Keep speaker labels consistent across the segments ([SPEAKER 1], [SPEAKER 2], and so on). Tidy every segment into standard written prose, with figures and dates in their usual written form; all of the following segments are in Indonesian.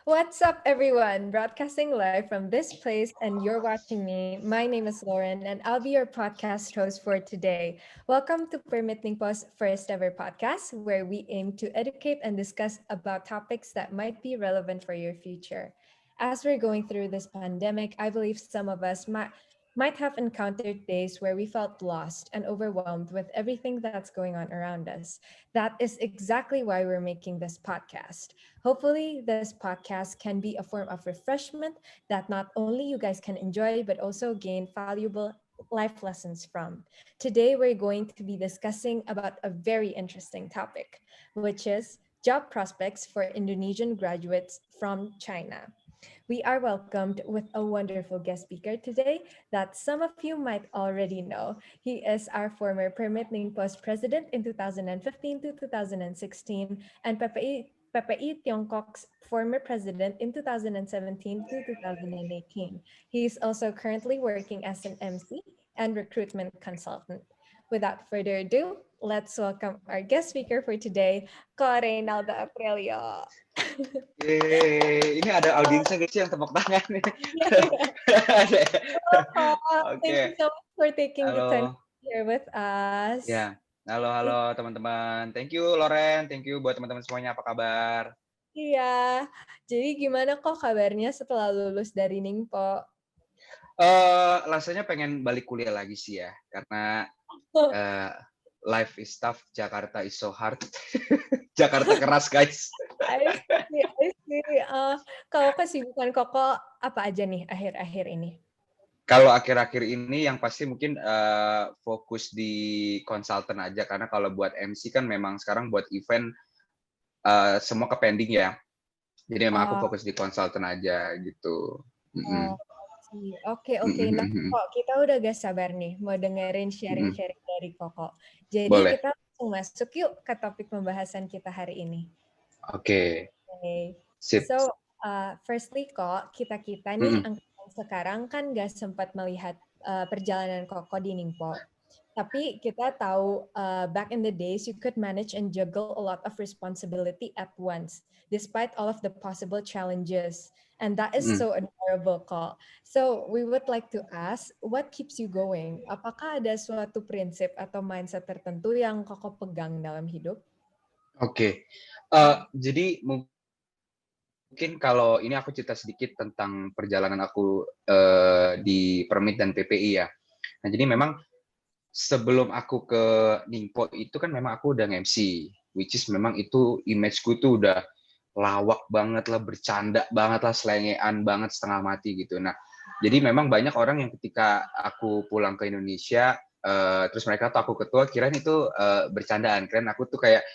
[SPEAKER 1] What's up, everyone? Broadcasting live from this place, and you're watching me. My name is Lauren, and I'll be your podcast host for today. Welcome to Permit Ningpo's first ever podcast, where we aim to educate and discuss about topics that might be relevant for your future. As we're going through this pandemic, I believe some of us might have encountered days where we felt lost and overwhelmed with everything that's going on around us. That is exactly why we're making this podcast. Hopefully, this podcast can be a form of refreshment that not only you guys can enjoy, but also gain valuable life lessons from. Today, we're going to be discussing about a very interesting topic, which is job prospects for Indonesian graduates from China. We are welcomed with a wonderful guest speaker today that some of you might already know. He is our former Permitting Post president in 2015 to 2016 and PPI Tiongkok's former president in 2017 to 2018. He is also currently working as an MC and recruitment consultant. Without further ado, let's welcome our guest speaker for today, Ko Reynaldo Aprilio.
[SPEAKER 2] Yeay, ini ada audiensnya guys yang tepuk tangan nih. Ada.
[SPEAKER 1] Hello, thank you
[SPEAKER 2] Oke,
[SPEAKER 1] so much for taking the time
[SPEAKER 2] halo.
[SPEAKER 1] to be here with us.
[SPEAKER 2] Ya, halo teman-teman. Thank you Loren, thank you buat teman-teman semuanya. Apa kabar?
[SPEAKER 1] Iya, jadi gimana kok kabarnya setelah lulus dari Ningpo?
[SPEAKER 2] Rasanya pengen balik kuliah lagi sih ya, karena uh, life is tough, Jakarta is so hard. Jakarta keras guys.
[SPEAKER 1] I see. Kalau kesibukan Koko apa aja nih akhir-akhir ini?
[SPEAKER 2] Kalau akhir-akhir ini yang pasti mungkin fokus di konsultan aja, karena kalau buat MC kan memang sekarang buat event semua ke pending ya. Jadi memang aku fokus di konsultan aja gitu.
[SPEAKER 1] Oke. Nah, kok kita udah gak sabar nih mau dengerin sharing-sharing dari Koko. Jadi
[SPEAKER 2] Boleh.
[SPEAKER 1] kita langsung masuk yuk ke topik pembahasan kita hari ini.
[SPEAKER 2] Oke. Sip.
[SPEAKER 1] So, firstly kok, kita nih angkatan sekarang kan gak sempat melihat perjalanan Koko di Ningpo. Tapi kita tahu back in the days you could manage and juggle a lot of responsibility at once, despite all of the possible challenges. And that is so admirable kok. So we would like to ask, what keeps you going? Apakah ada suatu prinsip atau mindset tertentu yang Koko pegang dalam hidup?
[SPEAKER 2] Oke. Jadi mungkin kalau ini aku cerita sedikit tentang perjalanan aku di Permit dan PPI ya. Nah, jadi memang sebelum aku ke Ningpo itu kan memang aku udah MC, which is memang itu image-ku tuh udah lawak banget lah, bercanda banget lah, selengean banget, setengah mati gitu. Nah, jadi memang banyak orang yang ketika aku pulang ke Indonesia, terus mereka tahu aku ketua, kirain itu bercandaan, kirain aku tuh kayak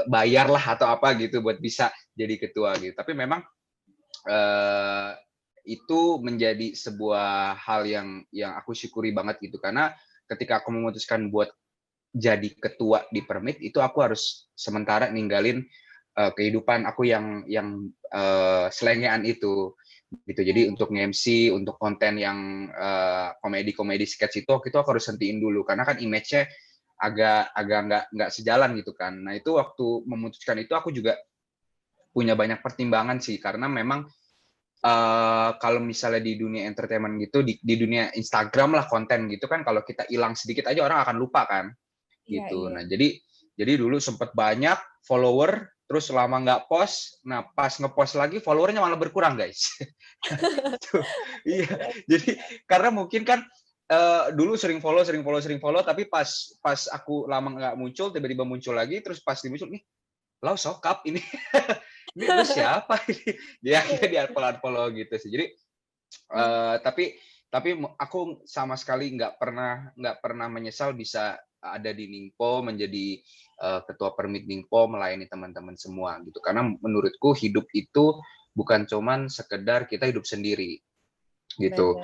[SPEAKER 2] bayar lah atau apa gitu buat bisa jadi ketua gitu. Tapi memang itu menjadi sebuah hal yang aku syukuri banget gitu, karena ketika aku memutuskan buat jadi ketua di Permit, itu aku harus sementara ninggalin kehidupan aku yang selengean itu gitu. Jadi untuk nge-MC, untuk konten yang komedi sketch itu aku harus hentiin dulu, karena kan image-nya agak nggak sejalan gitu kan. Nah, itu waktu memutuskan itu aku juga punya banyak pertimbangan sih, karena memang kalau misalnya di dunia entertainment gitu, di dunia Instagram lah, konten gitu kan, kalau kita hilang sedikit aja orang akan lupa kan gitu. Nah, jadi dulu sempat banyak follower, terus lama nggak post, nah pas ngepost lagi followernya malah berkurang guys. Iya, jadi karena mungkin kan dulu sering follow, tapi pas aku lama nggak muncul, tiba-tiba muncul lagi, terus pas muncul nih, lo sokap ini, ini lu siapa ini? Dia akhirnya di-unfollow gitu sih. Jadi tapi aku sama sekali nggak pernah menyesal bisa ada di Ningpo, menjadi ketua Permit Ningpo, melayani teman-teman semua gitu. Karena menurutku hidup itu bukan cuman sekedar kita hidup sendiri gitu.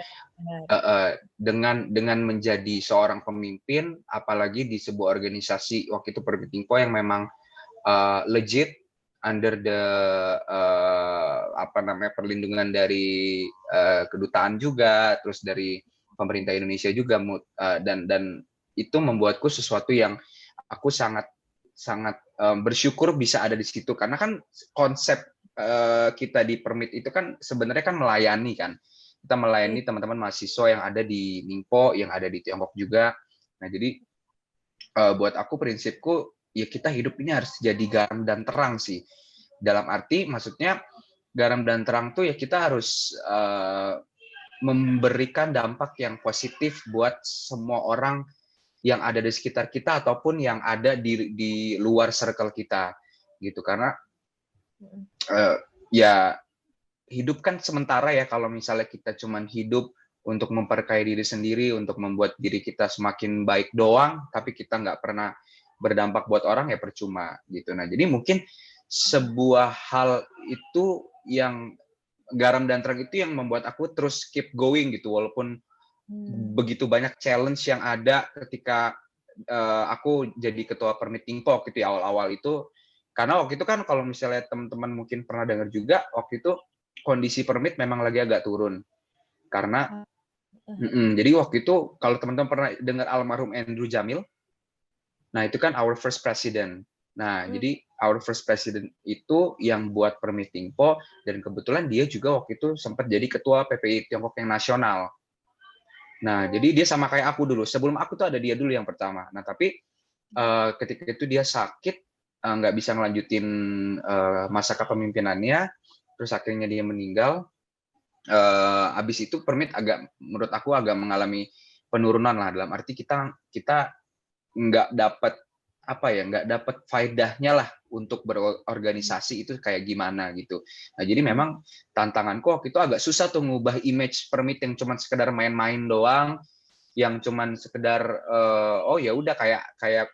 [SPEAKER 2] Dengan menjadi seorang pemimpin, apalagi di sebuah organisasi waktu itu Permit Ningpo yang memang legit under the perlindungan dari kedutaan juga, terus dari pemerintah Indonesia juga, dan itu membuatku sesuatu yang aku sangat bersyukur bisa ada di situ, karena kan konsep kita di permit itu kan sebenarnya kan melayani kan. Kita melayani teman-teman mahasiswa yang ada di Ningpo, yang ada di Tiongkok juga. Nah, jadi buat aku prinsipku ya kita hidup ini harus jadi garam dan terang sih. Dalam arti maksudnya garam dan terang tuh ya kita harus memberikan dampak yang positif buat semua orang yang ada di sekitar kita ataupun yang ada di luar circle kita gitu. Karena ya hidup kan sementara ya, kalau misalnya kita cuman hidup untuk memperkaya diri sendiri, untuk membuat diri kita semakin baik doang, tapi kita nggak pernah berdampak buat orang, ya percuma gitu. Nah, jadi mungkin sebuah hal itu yang garam dan terang itu yang membuat aku terus keep going gitu, walaupun begitu banyak challenge yang ada ketika aku jadi ketua Permit Tingpok gitu ya, awal-awal itu. Karena waktu itu kan kalau misalnya teman-teman mungkin pernah dengar juga, waktu itu kondisi permit memang lagi agak turun. Karena jadi waktu itu kalau teman-teman pernah dengar almarhum Andrew Jamil, nah itu kan our first president. Nah, jadi our first president itu yang buat Permit Tingpo, dan kebetulan dia juga waktu itu sempat jadi ketua PPI Tiongkok yang nasional. Nah, jadi dia sama kayak aku dulu. Sebelum aku tuh ada dia dulu yang pertama. Nah, tapi ketika itu dia sakit, nggak bisa ngelanjutin masa kepemimpinannya, terus akhirnya dia meninggal. Habis itu permit menurut aku agak mengalami penurunan lah, dalam arti kita nggak dapat nggak dapat faedahnya lah untuk berorganisasi itu kayak gimana gitu. Nah, jadi memang tantanganku waktu itu agak susah tuh ngubah image permit yang cuma sekedar main-main doang, yang cuman sekedar oh ya udah kayak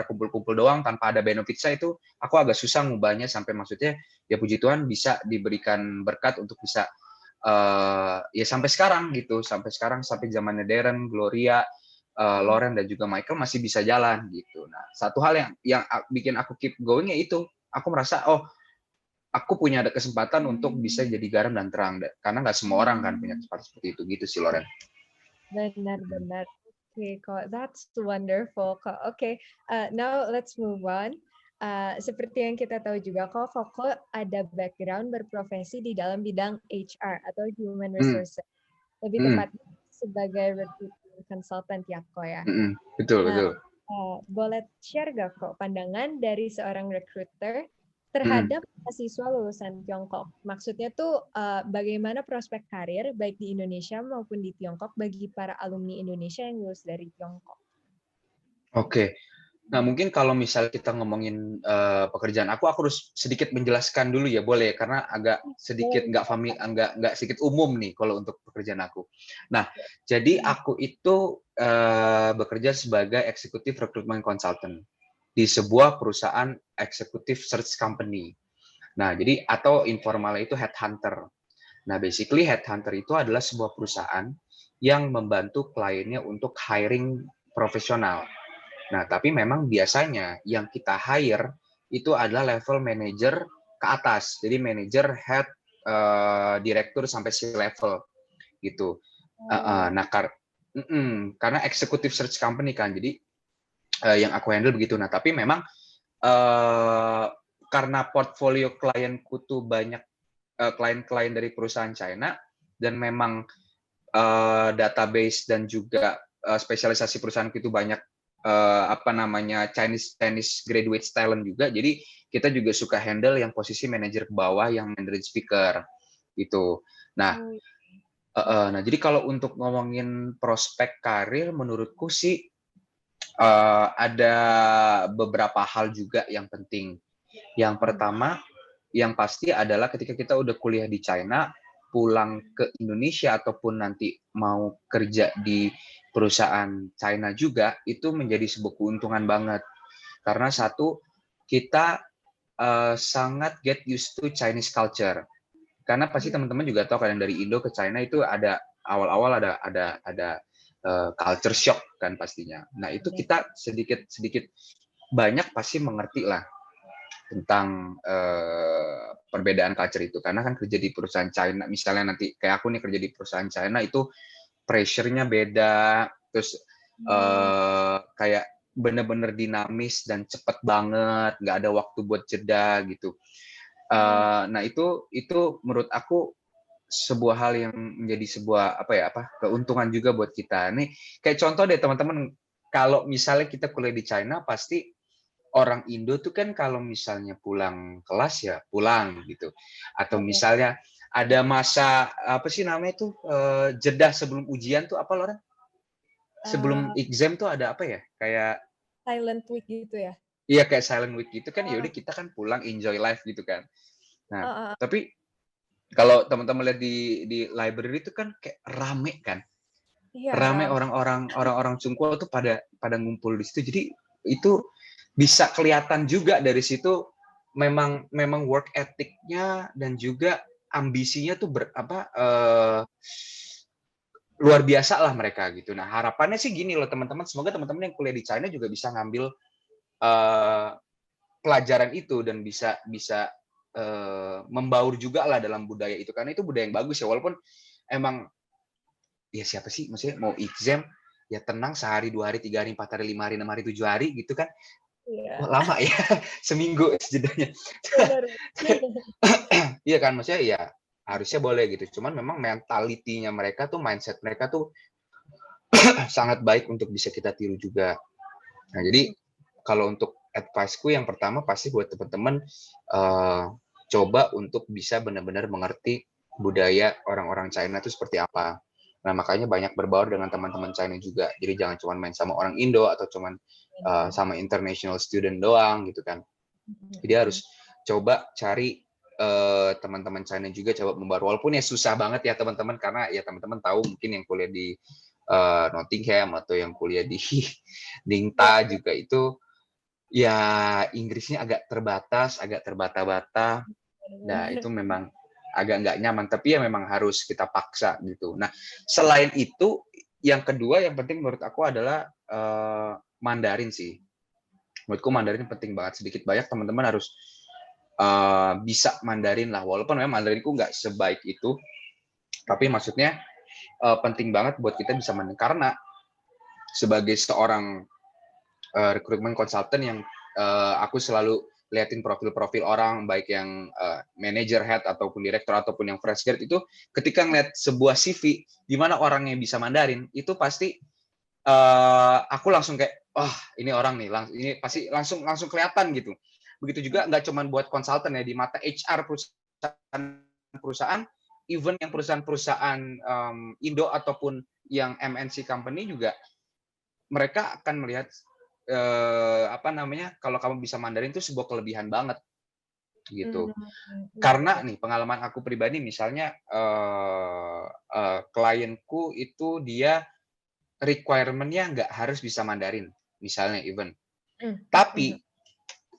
[SPEAKER 2] kumpul-kumpul doang tanpa ada benefitnya. Itu aku agak susah ngubahnya, sampai maksudnya ya puji Tuhan bisa diberikan berkat untuk bisa ya sampai sekarang gitu, sampai zamannya Darren, Gloria, Lauren dan juga Michael masih bisa jalan gitu. Nah, satu hal yang bikin aku keep going ya itu, aku merasa aku punya ada kesempatan untuk bisa jadi garam dan terang, karena nggak semua orang kan punya kesempatan seperti itu gitu sih, Lauren.
[SPEAKER 1] Benar-benar. Oke, kok that's wonderful. Kok oke, now let's move on. Seperti yang kita tahu juga, kok ada background berprofesi di dalam bidang HR atau Human Resources. Lebih tepatnya sebagai recruitment consultant ya, kok ya.
[SPEAKER 2] Betul,
[SPEAKER 1] Nah,
[SPEAKER 2] betul.
[SPEAKER 1] boleh share gak kok pandangan dari seorang recruiter terhadap mahasiswa lulusan Tiongkok? Maksudnya tuh bagaimana prospek karir baik di Indonesia maupun di Tiongkok bagi para alumni Indonesia yang lulus dari Tiongkok?
[SPEAKER 2] Oke. Nah, mungkin kalau misalnya kita ngomongin pekerjaan aku harus sedikit menjelaskan dulu ya, boleh? Karena agak sedikit nggak sedikit umum nih kalau untuk pekerjaan aku. Nah, jadi aku itu bekerja sebagai executive recruitment consultant di sebuah perusahaan executive search company. Nah, jadi atau informalnya itu headhunter. Nah, basically headhunter itu adalah sebuah perusahaan yang membantu kliennya untuk hiring profesional. Nah, tapi memang biasanya yang kita hire itu adalah level manager ke atas. Jadi manager, head, direktur sampai C-level gitu. Nah, karena executive search company kan, jadi yang aku handle begitu. Nah, tapi memang karena portfolio klienku tuh banyak klien-klien dari perusahaan China, dan memang database dan juga spesialisasi perusahaanku itu banyak Chinese graduate talent juga. Jadi kita juga suka handle yang posisi manajer ke bawah yang Mandarin speaker gitu. Nah, nah jadi kalau untuk ngomongin prospek karir, menurutku sih ada beberapa hal juga yang penting. Yang pertama, yang pasti adalah ketika kita udah kuliah di China, pulang ke Indonesia ataupun nanti mau kerja di perusahaan China juga, itu menjadi sebuah keuntungan banget. Karena satu, kita sangat get used to Chinese culture. Karena pasti teman-teman juga tahu kan, dari Indo ke China itu ada awal-awal ada culture shock kan pastinya. Nah, itu kita sedikit banyak pasti mengerti lah tentang perbedaan culture itu, karena kan kerja di perusahaan China, misalnya nanti kayak aku nih kerja di perusahaan China, itu pressure-nya beda, terus kayak bener-bener dinamis dan cepet banget, nggak ada waktu buat jeda gitu. Nah itu menurut aku sebuah hal yang menjadi sebuah keuntungan juga buat kita. Nih kayak contoh deh teman-teman, kalau misalnya kita kuliah di China pasti orang Indo tuh kan kalau misalnya pulang kelas ya pulang gitu. Atau
[SPEAKER 1] Iya.
[SPEAKER 2] misalnya ada masa apa sih namanya tuh jeda sebelum ujian tuh apa Loren? Sebelum
[SPEAKER 1] Eh,
[SPEAKER 2] exam tuh ada apa ya? Kayak
[SPEAKER 1] silent week gitu ya.
[SPEAKER 2] iya kayak silent week gitu kan, ya
[SPEAKER 1] Oh,
[SPEAKER 2] udah kita kan pulang enjoy life gitu kan. Nah,
[SPEAKER 1] oh, oh,
[SPEAKER 2] tapi kalau teman-teman lihat di library itu kan kayak rame kan.
[SPEAKER 1] iya
[SPEAKER 2] Rame
[SPEAKER 1] ram.
[SPEAKER 2] orang-orang Cungkuo tuh pada pada ngumpul di situ. Jadi itu bisa kelihatan juga dari situ memang work ethic-nya dan juga ambisinya tuh luar biasa lah mereka gitu. Nah, harapannya sih gini loh teman-teman, semoga teman-teman yang kuliah di China juga bisa ngambil eh, pelajaran itu dan bisa bisa membaur juga lah dalam budaya itu karena itu budaya yang bagus ya walaupun emang ya siapa sih maksudnya mau exam ya tenang sehari 2 hari 3 hari 4 hari 5 hari 6 hari 7 hari gitu kan.
[SPEAKER 1] Iya,
[SPEAKER 2] Wah, lama ya. Seminggu jedanya.
[SPEAKER 1] benar.
[SPEAKER 2] Iya kan maksudnya ya harusnya boleh gitu cuman memang mentalitinya mereka tuh mindset mereka tuh sangat baik untuk bisa kita tiru juga. Nah jadi kalau untuk advice-ku yang pertama pasti buat teman-teman coba untuk bisa benar-benar mengerti budaya orang-orang China itu seperti apa. Nah, makanya banyak berbaur dengan teman-teman China juga. Jadi jangan cuma main sama orang Indo atau cuma
[SPEAKER 1] Benar.
[SPEAKER 2] sama international student doang gitu kan. Jadi harus coba cari teman-teman China juga coba membaur. Walaupun ya susah banget ya teman-teman karena ya teman-teman tahu mungkin yang kuliah di Nottingham atau yang kuliah di
[SPEAKER 1] Iya,
[SPEAKER 2] Ningta juga itu ya Inggrisnya agak terbatas, agak terbata-bata. Nah,
[SPEAKER 1] benar.
[SPEAKER 2] itu memang agak nggak nyaman, tapi ya memang harus kita paksa gitu. Nah, selain itu, yang kedua yang penting menurut aku adalah Mandarin sih. Menurutku Mandarin penting banget. Sedikit banyak teman-teman harus bisa Mandarin lah. Walaupun memang Mandarinku nggak sebaik itu, tapi maksudnya penting banget buat kita bisa Mandarin. Karena sebagai seorang recruitment consultant yang aku selalu liatin profil-profil orang baik yang manager head ataupun direktur ataupun yang fresh grad itu ketika ngeliat sebuah CV di mana orangnya bisa Mandarin itu pasti aku langsung kayak ini orang nih ini pasti langsung langsung kelihatan gitu. Begitu juga nggak cuma buat konsultan ya di mata HR perusahaan even yang perusahaan-perusahaan Indo ataupun yang MNC company juga mereka akan melihat kalau kamu bisa Mandarin itu sebuah kelebihan banget gitu.
[SPEAKER 1] Iya,
[SPEAKER 2] Karena
[SPEAKER 1] iya.
[SPEAKER 2] nih pengalaman aku pribadi misalnya klienku itu dia requirement-nya nggak harus bisa Mandarin misalnya even. Tapi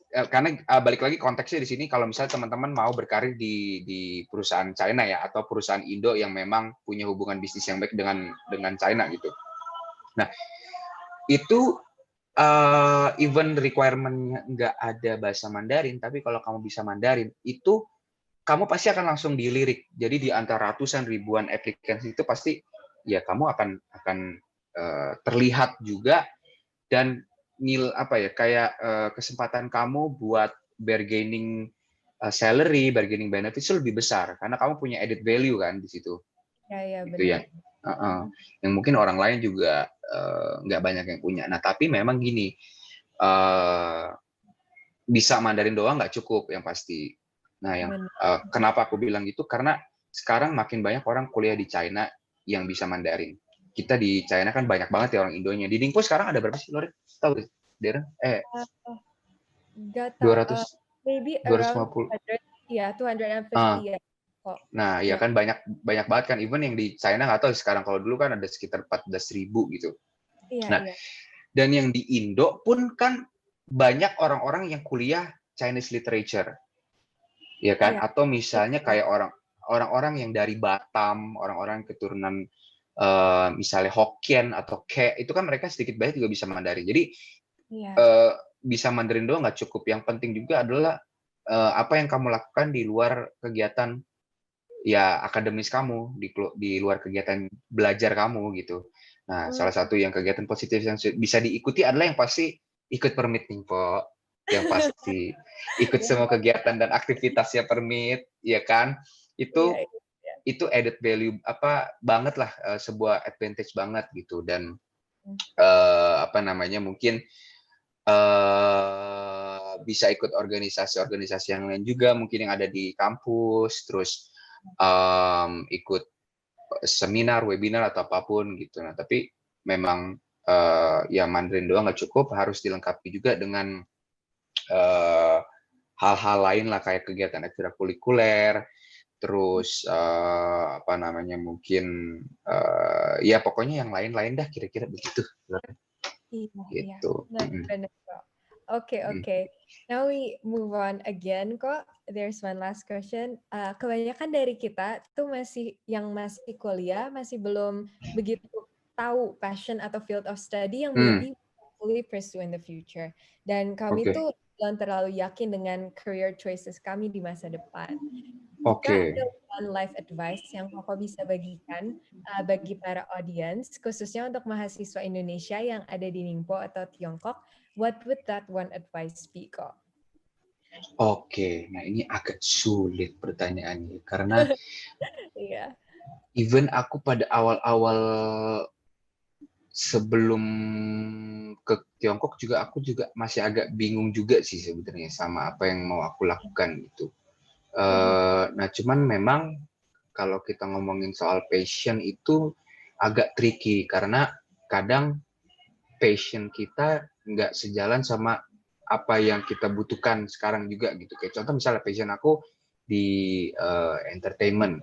[SPEAKER 2] karena balik lagi konteksnya di sini kalau misalnya teman-teman mau berkarir di perusahaan China ya atau perusahaan Indo yang memang punya hubungan bisnis yang baik dengan China gitu. Nah, itu even requirement-nya nggak ada bahasa Mandarin, tapi kalau kamu bisa Mandarin, itu kamu pasti akan langsung dilirik. Jadi di antara ratusan ribuan application itu pasti ya kamu akan terlihat juga dan kesempatan kamu buat bargaining salary, bargaining benefits itu lebih besar karena kamu punya added value kan di situ.
[SPEAKER 1] Iya, iya,
[SPEAKER 2] Itu
[SPEAKER 1] benar.
[SPEAKER 2] ya. Yang mungkin orang lain juga nggak banyak yang punya. Nah, tapi memang gini, bisa Mandarin doang nggak cukup yang pasti. Nah, yang
[SPEAKER 1] Benar.
[SPEAKER 2] kenapa aku bilang gitu karena sekarang makin banyak orang kuliah di China yang bisa Mandarin. Kita di China kan banyak banget ya orang Indonya. Di Ningpo sekarang ada berapa sih, Lori? Tahu, Darren?
[SPEAKER 1] Uh, Gak tau,
[SPEAKER 2] 200,
[SPEAKER 1] maybe around
[SPEAKER 2] 250.
[SPEAKER 1] 200, ya,
[SPEAKER 2] Ah,
[SPEAKER 1] 250 ya kok.
[SPEAKER 2] nah, ya
[SPEAKER 1] Ya,
[SPEAKER 2] kan banyak banyak banget kan. Even yang di China nggak tahu sekarang. Kalau dulu kan ada sekitar 14.000 gitu.
[SPEAKER 1] iya,
[SPEAKER 2] Nah,
[SPEAKER 1] iya.
[SPEAKER 2] dan yang di Indo pun kan banyak orang-orang yang kuliah Chinese literature, ya kan?
[SPEAKER 1] Iya,
[SPEAKER 2] Atau misalnya
[SPEAKER 1] betul.
[SPEAKER 2] kayak orang-orang yang dari Batam, orang-orang keturunan misalnya Hokkien atau Ke, itu kan mereka sedikit banyak juga bisa Mandarin. Jadi
[SPEAKER 1] Iya.
[SPEAKER 2] bisa Mandarin doang nggak cukup. Yang penting juga adalah apa yang kamu lakukan di luar kegiatan ya akademis kamu, di luar kegiatan belajar kamu gitu. Nah,
[SPEAKER 1] Hmm,
[SPEAKER 2] salah satu yang kegiatan positif yang bisa diikuti adalah yang pasti ikut permitting, Po. yang pasti. Ikut
[SPEAKER 1] Yang
[SPEAKER 2] semua
[SPEAKER 1] pasti.
[SPEAKER 2] kegiatan dan aktivitasnya Permit, ya kan?
[SPEAKER 1] Iya,
[SPEAKER 2] Itu
[SPEAKER 1] iya.
[SPEAKER 2] itu added value apa banget lah, sebuah advantage banget gitu. Dan
[SPEAKER 1] Hmm.
[SPEAKER 2] apa namanya, mungkin bisa ikut organisasi-organisasi yang lain juga mungkin yang ada di kampus, terus ikut seminar, webinar atau apapun gitu. Nah, tapi memang ya Mandarin doang nggak cukup, harus dilengkapi juga dengan eh, hal-hal lain lah kayak kegiatan ekstrakurikuler, terus apa namanya mungkin ya pokoknya yang lain-lain dah kira-kira begitu.
[SPEAKER 1] Iya, iya.
[SPEAKER 2] Gitu.
[SPEAKER 1] Benar, benar kok. Oke,
[SPEAKER 2] Mm.
[SPEAKER 1] oke. Now we move on again kok. There's one last question. Kebanyakan dari kita tuh masih kuliah, masih belum begitu tahu passion atau field of study yang
[SPEAKER 2] Hmm,
[SPEAKER 1] maybe fully pursue in the future. Dan kami
[SPEAKER 2] oke,
[SPEAKER 1] tuh belum terlalu yakin dengan career choices kami di masa depan. Jika
[SPEAKER 2] oke.
[SPEAKER 1] ada one life advice yang Koko bisa bagikan bagi para audiens, khususnya untuk mahasiswa Indonesia yang ada di Ningpo atau Tiongkok, what would that one advice be, Kok?
[SPEAKER 2] Oke, nah ini agak sulit pertanyaannya karena
[SPEAKER 1] Iya.
[SPEAKER 2] even aku pada awal-awal sebelum ke Tiongkok juga aku juga masih agak bingung juga sih sebenarnya sama apa yang mau aku lakukan gitu.
[SPEAKER 1] Mhm.
[SPEAKER 2] Nah cuman memang kalau kita ngomongin soal passion itu agak tricky karena kadang passion kita nggak sejalan sama apa yang kita butuhkan sekarang juga gitu. Kayak contoh misalnya passion aku di entertainment,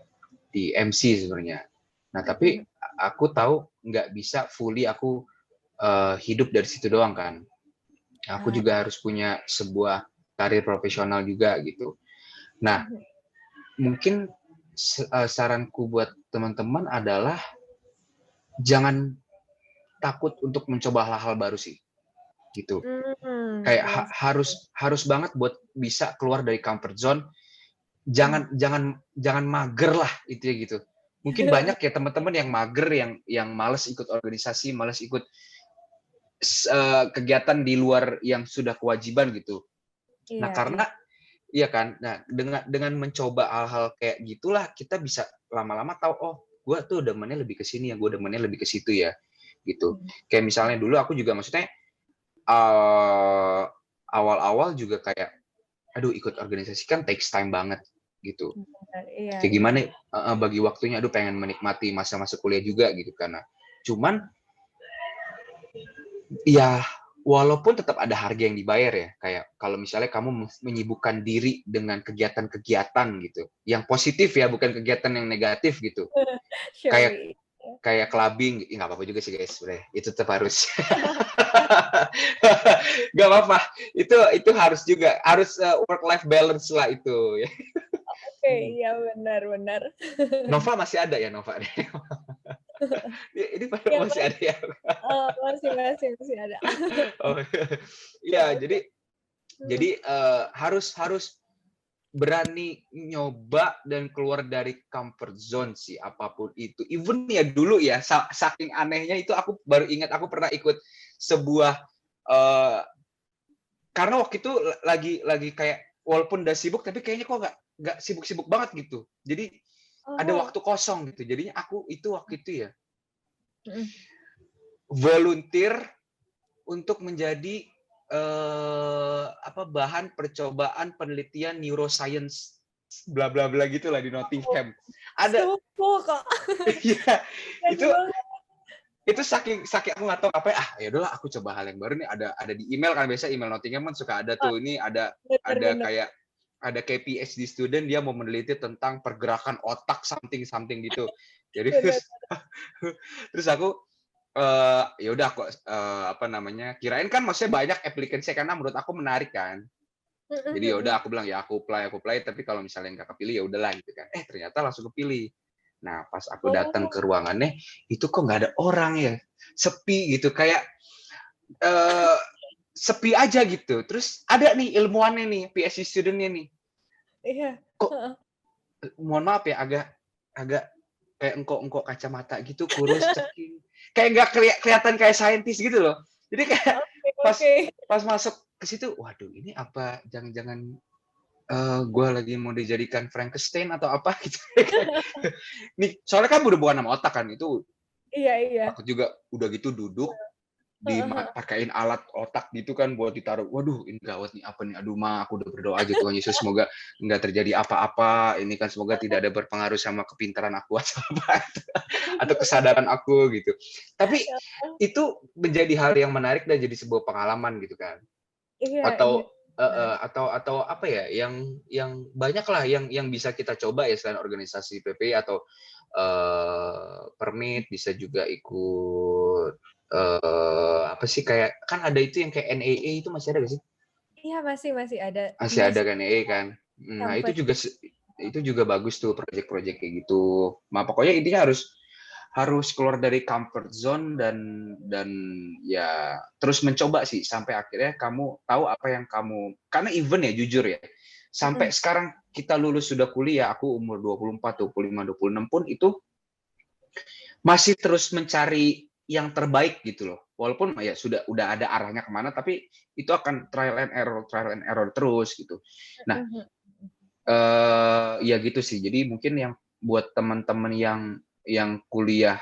[SPEAKER 2] di MC sebenarnya. Nah tapi
[SPEAKER 1] Mhm.
[SPEAKER 2] aku tahu nggak bisa fully aku hidup dari situ doang kan. Aku
[SPEAKER 1] Ah,
[SPEAKER 2] juga harus punya sebuah karir profesional juga gitu. Nah
[SPEAKER 1] mhm.
[SPEAKER 2] mungkin saranku buat teman-teman adalah jangan takut untuk mencoba hal-hal baru sih gitu. Kayak
[SPEAKER 1] Iya sih.
[SPEAKER 2] harus banget buat bisa keluar dari comfort zone.
[SPEAKER 1] Mhm.
[SPEAKER 2] Jangan mager lah itu ya gitu. Mungkin banyak ya teman-teman yang mager, yang males ikut organisasi, males ikut kegiatan di luar yang sudah kewajiban gitu. Nah
[SPEAKER 1] Iya, iya.
[SPEAKER 2] karena iya kan, nah dengan mencoba hal-hal kayak gitulah kita bisa lama-lama tahu, oh gue tuh demennya lebih ke sini ya, gue demennya lebih ke situ ya gitu.
[SPEAKER 1] Mhm.
[SPEAKER 2] Kayak misalnya dulu aku juga maksudnya uh, awal-awal juga kayak aduh ikut organisasi kan takes time banget gitu.
[SPEAKER 1] Benar. Iya,
[SPEAKER 2] Kayak
[SPEAKER 1] iya.
[SPEAKER 2] gimana bagi waktunya, aduh pengen menikmati masa-masa kuliah juga gitu karena cuman ya walaupun tetap ada harga yang dibayar ya, kayak kalau misalnya kamu menyibukkan diri dengan kegiatan-kegiatan gitu, yang positif ya, bukan kegiatan yang negatif gitu, kayak
[SPEAKER 1] Surely.
[SPEAKER 2] kayak clubbing, nggak apa-apa juga sih guys, sebenarnya itu tetap harus, nggak apa-apa, itu harus juga, harus work life balance lah itu. Ya.
[SPEAKER 1] Oke, iya benar-benar.
[SPEAKER 2] Nova masih ada ya Nova? Ini
[SPEAKER 1] Iya,
[SPEAKER 2] masih
[SPEAKER 1] Mas.
[SPEAKER 2] ada ya?
[SPEAKER 1] Masih ada.
[SPEAKER 2] Oh,
[SPEAKER 1] Oke,
[SPEAKER 2] ya
[SPEAKER 1] oke.
[SPEAKER 2] jadi
[SPEAKER 1] Mhm.
[SPEAKER 2] harus harus berani nyoba dan keluar dari comfort zone sih apapun itu. Even ya dulu ya saking anehnya itu aku baru ingat aku pernah ikut sebuah uh, karena waktu itu lagi kayak walaupun udah sibuk tapi kayaknya kok nggak sibuk-sibuk banget gitu. Jadi ada
[SPEAKER 1] Oh.
[SPEAKER 2] waktu kosong gitu. Jadinya aku itu waktu itu ya
[SPEAKER 1] Mhm.
[SPEAKER 2] volunteer untuk menjadi apa bahan percobaan penelitian neuroscience bla bla bla gitulah di
[SPEAKER 1] Oh,
[SPEAKER 2] Nottingham. Ada
[SPEAKER 1] sepupu kok.
[SPEAKER 2] iya
[SPEAKER 1] Keren
[SPEAKER 2] itu
[SPEAKER 1] banget.
[SPEAKER 2] itu saking saking aku nggak tahu apa ya ya udahlah aku coba hal yang baru nih ada di email kan biasa email Nottingham kan suka ada
[SPEAKER 1] Oh,
[SPEAKER 2] tuh ini ada
[SPEAKER 1] benar-benar.
[SPEAKER 2] kayak ada kayak PhD student dia mau meneliti tentang pergerakan otak something something gitu jadi
[SPEAKER 1] Benar.
[SPEAKER 2] terus aku ya udah kok apa namanya kirain kan maksudnya banyak aplikasinya karena menurut aku menarik kan
[SPEAKER 1] Mhm,
[SPEAKER 2] jadi ya udah
[SPEAKER 1] mhm.
[SPEAKER 2] aku bilang ya aku apply tapi kalau misalnya nggak kepilih ya udahlah gitu kan ternyata langsung kepilih. Nah pas aku datang
[SPEAKER 1] Oh,
[SPEAKER 2] ke ruangannya itu kok nggak ada orang ya sepi gitu kayak eh, sepi aja gitu terus ada nih ilmuwannya nih PhD studentnya nih
[SPEAKER 1] iya.
[SPEAKER 2] kok
[SPEAKER 1] Heeh.
[SPEAKER 2] mohon maaf ya agak agak kayak engkok-engkok kacamata gitu kurus ceking kayak nggak kelihatan kayak saintis gitu loh jadi kayak
[SPEAKER 1] Oke,
[SPEAKER 2] pas
[SPEAKER 1] Oke.
[SPEAKER 2] pas masuk ke situ, waduh ini apa jangan-jangan gue lagi mau dijadikan Frankenstein atau apa gitu. Nih, soalnya kan udah bukan nama otak kan, itu
[SPEAKER 1] Iya, iya.
[SPEAKER 2] aku juga udah gitu duduk
[SPEAKER 1] Heeh, heeh.
[SPEAKER 2] pakein alat otak gitu kan buat ditaruh. Waduh, ini gawat nih apa nih? Aduh, aku udah berdoa aja Tuhan Yesus semoga nggak terjadi apa-apa. Ini kan semoga tidak ada berpengaruh sama kepintaran aku atau apa atau kesadaran aku gitu. Tapi itu menjadi hal yang menarik dan jadi sebuah pengalaman gitu kan.
[SPEAKER 1] Iya, iya.
[SPEAKER 2] Atau
[SPEAKER 1] Benar.
[SPEAKER 2] atau apa ya, yang banyak lah yang bisa kita coba ya selain organisasi PPI atau, permit, bisa juga ikut, apa sih, kayak kan ada itu yang kayak NAA itu masih ada nggak sih?
[SPEAKER 1] Iya, masih ada.
[SPEAKER 2] Masih ada
[SPEAKER 1] Masih
[SPEAKER 2] kan NAA kan? Nah
[SPEAKER 1] sampai
[SPEAKER 2] itu juga bagus tuh project-project kayak gitu. Nah pokoknya intinya harus keluar dari comfort zone dan ya terus mencoba sih sampai akhirnya kamu tahu apa yang kamu karena even ya jujur ya sampai
[SPEAKER 1] mhm,
[SPEAKER 2] sekarang kita lulus sudah kuliah aku umur 24, 25, 26 pun itu masih terus mencari yang terbaik gitu loh. Walaupun ya udah ada arahnya kemana tapi itu akan trial and error terus gitu. Nah,
[SPEAKER 1] mhm.
[SPEAKER 2] ya gitu sih. Jadi mungkin yang buat teman-teman yang kuliah,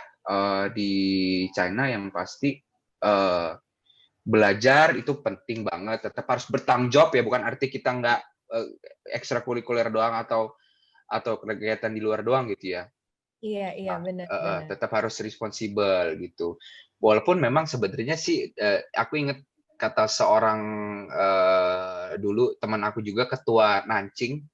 [SPEAKER 2] di China yang pasti, eee, belajar itu penting banget, tetap harus bertanggung jawab ya, bukan arti kita nggak, eee, ekstrakurikuler doang atau kegiatan di luar doang gitu ya.
[SPEAKER 1] Iya, iya, benar, benar.
[SPEAKER 2] Tetap harus responsibel gitu. Walaupun memang sebenarnya sih, aku inget kata seorang, dulu teman aku juga ketua Nancing,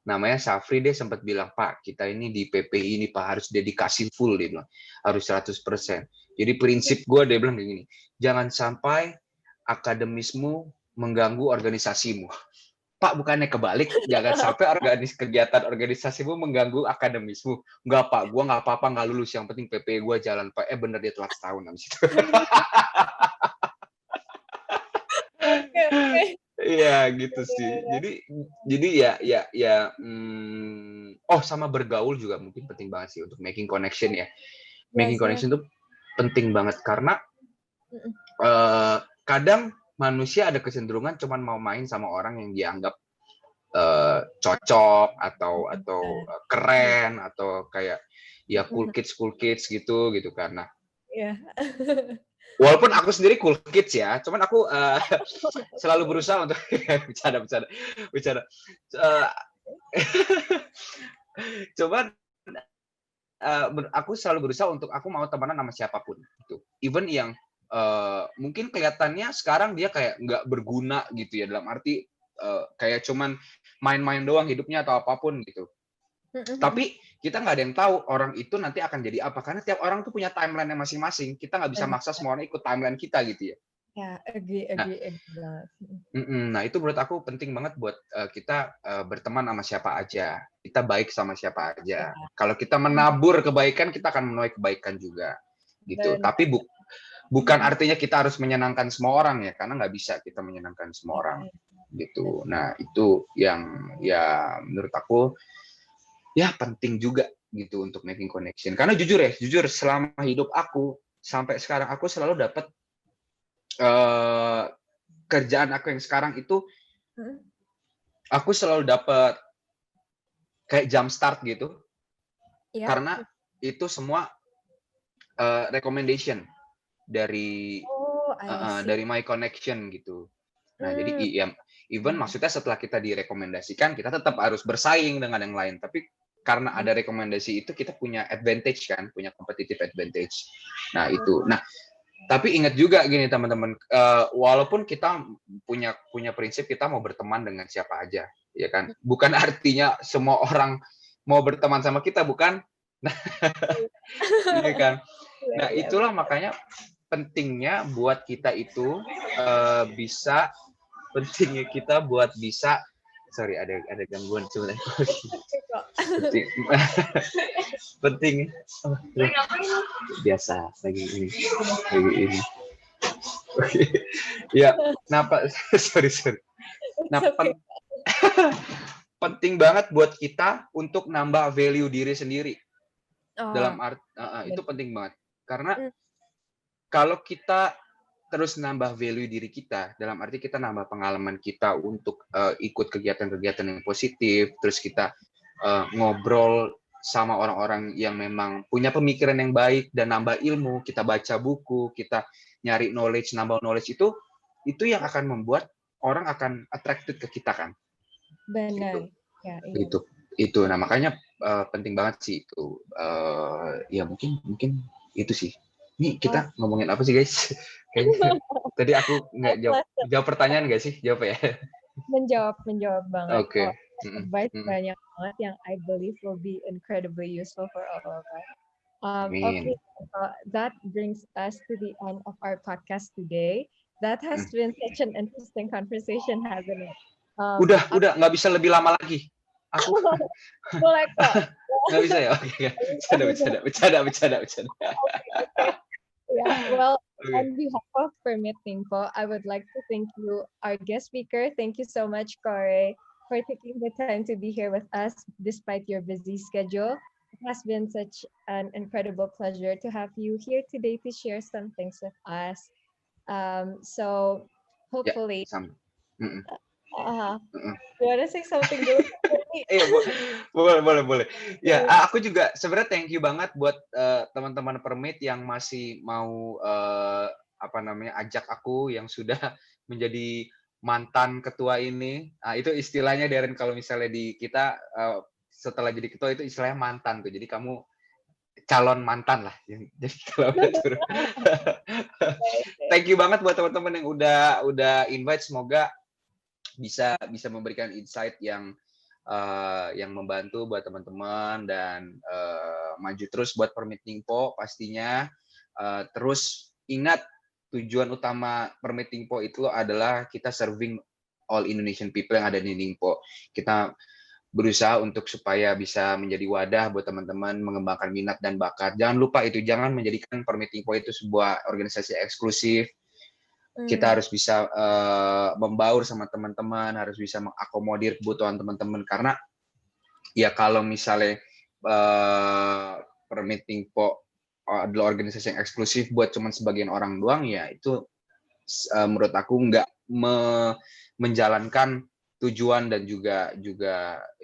[SPEAKER 2] namanya Safri, dia sempat bilang, "Pak, kita ini di PPI ini Pak harus dedikasi full," dia bilang, "harus 100%." Jadi prinsip gue dia bilang kayak gini, "Jangan sampai akademismu mengganggu organisasimu." Pak, bukannya kebalik, jangan sampai kegiatan organisasimu mengganggu akademismu. Enggak Pak, gue nggak apa-apa nggak lulus, yang penting PP gue jalan Pak. Bener dia telat setahun habis itu.
[SPEAKER 1] Oke, oke.
[SPEAKER 2] Iya gitu
[SPEAKER 1] Iya,
[SPEAKER 2] sih.
[SPEAKER 1] iya.
[SPEAKER 2] Jadi ya, oh sama bergaul juga mungkin penting banget sih untuk making connection ya. Making
[SPEAKER 1] Yes, yes.
[SPEAKER 2] connection itu penting banget karena,
[SPEAKER 1] Mhm,
[SPEAKER 2] kadang manusia ada kecenderungan cuman mau main sama orang yang dianggap cocok atau
[SPEAKER 1] benar.
[SPEAKER 2] keren atau kayak ya
[SPEAKER 1] Mhm,
[SPEAKER 2] cool kids gitu kan. Nah,
[SPEAKER 1] iya.
[SPEAKER 2] walaupun aku sendiri cool kids ya, cuman aku selalu berusaha untuk bercanda bercanda bercanda. Eee, cuman aku selalu berusaha untuk aku mau temenan sama siapapun gitu. Even yang mungkin kelihatannya sekarang dia kayak nggak berguna gitu ya dalam arti kayak cuman main-main doang hidupnya atau apapun gitu.
[SPEAKER 1] Mhm, mhm.
[SPEAKER 2] Tapi kita nggak ada yang tahu orang itu nanti akan jadi apa, karena tiap orang tuh punya timeline-nya masing-masing. Kita nggak bisa
[SPEAKER 1] Benar.
[SPEAKER 2] maksa semua orang ikut timeline kita gitu ya.
[SPEAKER 1] Ya, agree,
[SPEAKER 2] Nah,
[SPEAKER 1] agree, agree banget. Mhm.
[SPEAKER 2] nah itu menurut aku penting banget buat kita berteman sama siapa aja. Kita baik sama siapa aja.
[SPEAKER 1] Iya.
[SPEAKER 2] Kalau kita
[SPEAKER 1] Mhm,
[SPEAKER 2] menabur kebaikan, kita akan menuai kebaikan juga gitu.
[SPEAKER 1] benar.
[SPEAKER 2] Tapi bukan
[SPEAKER 1] Mhm.
[SPEAKER 2] artinya kita harus menyenangkan semua orang ya, karena nggak bisa kita menyenangkan semua
[SPEAKER 1] Iya,
[SPEAKER 2] orang
[SPEAKER 1] iya.
[SPEAKER 2] gitu.
[SPEAKER 1] Betul.
[SPEAKER 2] Nah itu yang ya menurut aku ya penting juga gitu untuk making connection. Karena jujur ya, jujur selama hidup aku sampai sekarang aku selalu dapat kerjaan aku yang sekarang itu
[SPEAKER 1] Mhm.
[SPEAKER 2] aku selalu dapat kayak jump start gitu
[SPEAKER 1] Iya.
[SPEAKER 2] karena itu semua recommendation dari
[SPEAKER 1] Oh, I see.
[SPEAKER 2] dari my connection gitu. Nah, jadi
[SPEAKER 1] Mmm,
[SPEAKER 2] ya even
[SPEAKER 1] mhm.
[SPEAKER 2] maksudnya setelah kita direkomendasikan, kita tetap harus bersaing dengan yang lain. Tapi karena
[SPEAKER 1] Ben
[SPEAKER 2] ada rekomendasi itu, kita punya advantage kan, punya competitive advantage. Nah,
[SPEAKER 1] mhm.
[SPEAKER 2] itu. Nah, tapi ingat juga gini teman-teman, walaupun kita punya prinsip kita mau berteman dengan siapa aja, ya kan. Bukan artinya semua orang mau berteman sama kita, bukan. Nah, iya kan.
[SPEAKER 1] Iya,
[SPEAKER 2] Nah,
[SPEAKER 1] iya,
[SPEAKER 2] itulah
[SPEAKER 1] benar.
[SPEAKER 2] makanya pentingnya buat kita itu bisa pentingnya kita buat bisa sorry ada gangguan sebenarnya.
[SPEAKER 1] Oke kok.
[SPEAKER 2] Penting penting oh, biasa lagi ini. Oke. Ya, kenapa sorry.
[SPEAKER 1] It's
[SPEAKER 2] Nah,
[SPEAKER 1] okay.
[SPEAKER 2] penting banget buat kita untuk nambah value diri sendiri.
[SPEAKER 1] Oh,
[SPEAKER 2] Itu
[SPEAKER 1] benar.
[SPEAKER 2] penting banget. Karena
[SPEAKER 1] Mmm,
[SPEAKER 2] kalau kita terus nambah value diri kita, dalam arti kita nambah pengalaman kita untuk ikut kegiatan-kegiatan yang positif, terus kita ngobrol sama orang-orang yang memang punya pemikiran yang baik dan nambah ilmu, kita baca buku, kita nyari knowledge, nambah knowledge itu yang akan membuat orang akan attracted ke kita kan.
[SPEAKER 1] Benar.
[SPEAKER 2] Gitu.
[SPEAKER 1] Ya, iya.
[SPEAKER 2] Itu. Nah, makanya penting banget sih itu. Ya mungkin itu sih. Nih kita ngomongin apa sih guys? Kayaknya tadi aku nggak jawab pertanyaan nggak sih? Jawab ya.
[SPEAKER 1] Menjawab banget.
[SPEAKER 2] Oke.
[SPEAKER 1] Advice banyak banget yang I believe will be incredibly useful for all of us. Okay, so that brings us to the end of our podcast today. That has been such an interesting conversation, hasn't it?
[SPEAKER 2] Udah nggak bisa lebih lama lagi. Aku
[SPEAKER 1] boleh kok.
[SPEAKER 2] Nggak bisa ya? Oke. Bercanda.
[SPEAKER 1] Okay. Yeah, well, on behalf of Permit Info, I would like to thank you, our guest speaker. Thank you so much, Corey, for taking the time to be here with us despite your busy schedule. It has been such an incredible pleasure to have you here today to share some things with us. So hopefully, you want to say something dulu?
[SPEAKER 2] Iya, boleh. Ya, aku juga sebenarnya thank you banget buat teman-teman Permit yang masih mau ajak aku yang sudah menjadi mantan ketua ini. Nah, itu istilahnya Darren kalau misalnya di kita setelah jadi ketua itu istilahnya mantan tuh. Jadi kamu calon mantan lah. Jadi kalau thank you banget buat teman-teman yang udah invite, semoga bisa memberikan insight yang membantu buat teman-teman dan maju terus buat Permit Ningpo pastinya. Terus ingat tujuan utama Permit Ningpo itu adalah kita serving all Indonesian people yang ada di Ningpo. Kita berusaha untuk supaya bisa menjadi wadah buat teman-teman mengembangkan minat dan bakat. Jangan lupa itu, jangan menjadikan Permit Ningpo itu sebuah organisasi eksklusif. Kita harus bisa membaur sama teman-teman, harus bisa mengakomodir kebutuhan teman-teman, karena ya kalau misalnya Permit Ningpo adalah organisasi yang eksklusif buat cuman sebagian orang doang, ya itu menurut aku nggak menjalankan tujuan dan juga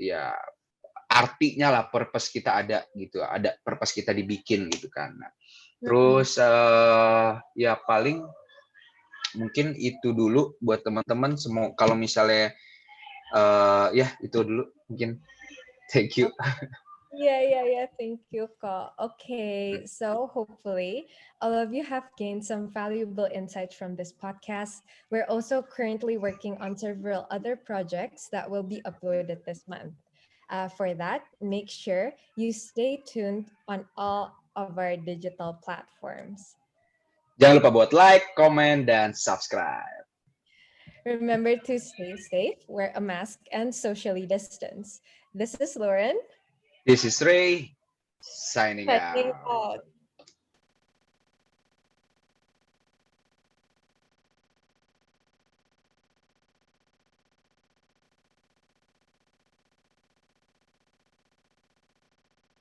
[SPEAKER 2] ya artinya lah, purpose kita ada gitu, ada purpose kita dibikin gitu kan. Terus ya paling mungkin itu dulu buat teman-teman semua. Kalau misalnya ya itu dulu mungkin. Thank you.
[SPEAKER 1] Yeah. Thank you, Ko. Okay, so hopefully all of you have gained some valuable insights from this podcast. We're also currently working on several other projects that will be uploaded this month. For that, make sure you stay tuned on all of our digital platforms.
[SPEAKER 2] Jangan lupa buat like, comment, dan subscribe.
[SPEAKER 1] Remember to stay safe, wear a mask, and socially distance. This is Lauren.
[SPEAKER 2] This is Ray, signing out.